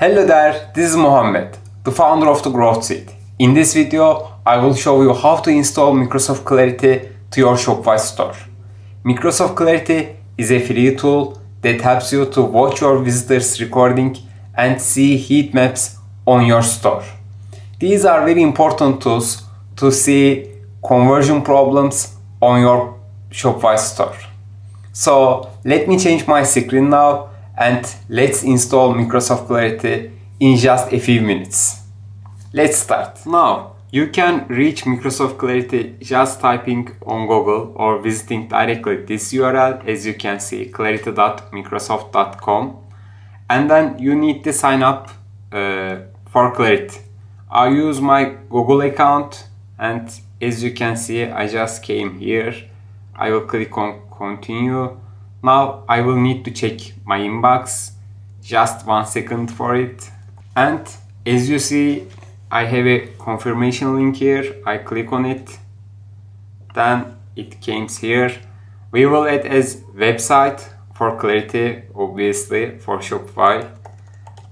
Hello there, this is Mohammed, the founder of the Growth Seed. In this video, I will show you how to install Microsoft Clarity to your Shopify store. Microsoft Clarity is a free tool that helps you to watch your visitors recording and see heat maps on your store. These are very important tools to see conversion problems on your Shopify store. So let me change my screen now and let's install Microsoft Clarity in just a few minutes. Let's start. Now you can reach Microsoft Clarity just typing on Google or visiting directly this URL, as you can see, clarity.microsoft.com, and then you need to sign up for Clarity. I use my Google account, and as you can see, I just came here. I will click on continue. Now I will need to check my inbox, just 1 second for it. And as you see, I have a confirmation link here. I click on it, then it comes here. We will add as website for Clarity, obviously for Shopify.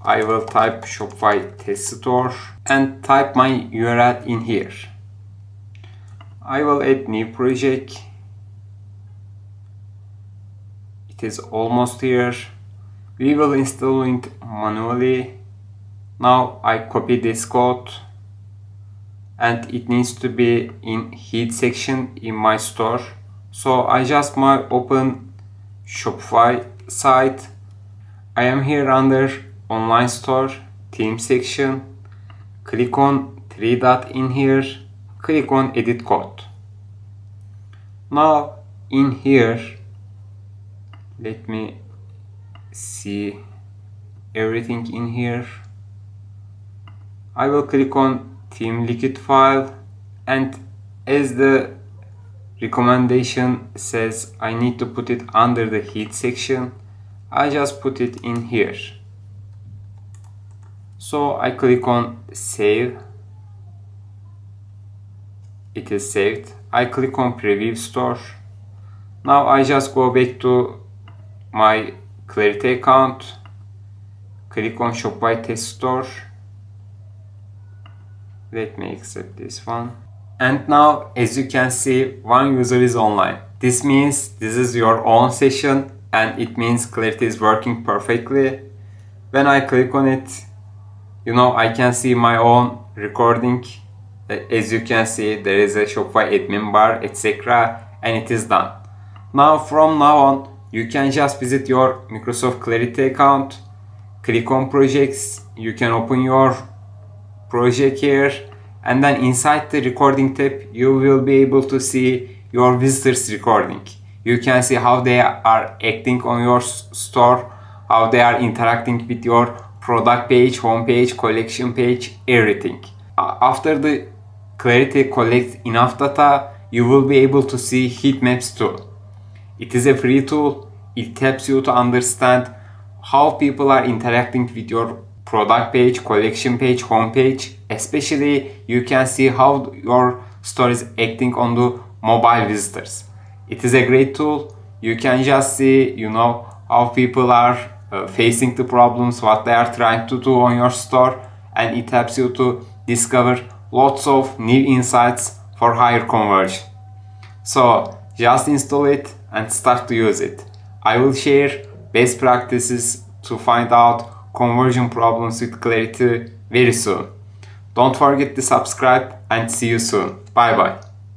I will type Shopify test store and type my URL in here. I will add new project. It is almost here. We will install it manually. Now I copy this code and it needs to be in heat section in my store. So I just might open Shopify site. I am here under online store, theme section. Click on 3 dot in here. Click on edit code. Now in here, let me see everything in here. I will click on theme liquid file, and as the recommendation says, I need to put it under the heat section. I just put it in here. So I click on save. It is saved. I click on preview store. Now I just go back to my Clarity account. Click on Shopify test store. Let me accept this one. And now, as you can see, one user is online. This means this is your own session, and it means Clarity is working perfectly. When I click on it, I can see my own recording. As you can see, there is a Shopify admin bar, etc., and it is done. Now, from now on, you can just visit your Microsoft Clarity account, click on projects. You can open your project here, and then inside the recording tab you will be able to see your visitors recording. You can see how they are acting on your store, how they are interacting with your product page, home page, collection page, everything. After the Clarity collects enough data, you will be able to see heat maps too. It is a free tool. It helps you to understand how people are interacting with your product page, collection page, home page. Especially, you can see how your store is acting on the mobile visitors. It is a great tool. You can just see, how people are facing the problems, what they are trying to do on your store, and it helps you to discover lots of new insights for higher conversion. So just install it and start to use it. I will share best practices to find out conversion problems with Clarity very soon. Don't forget to subscribe and see you soon. Bye bye.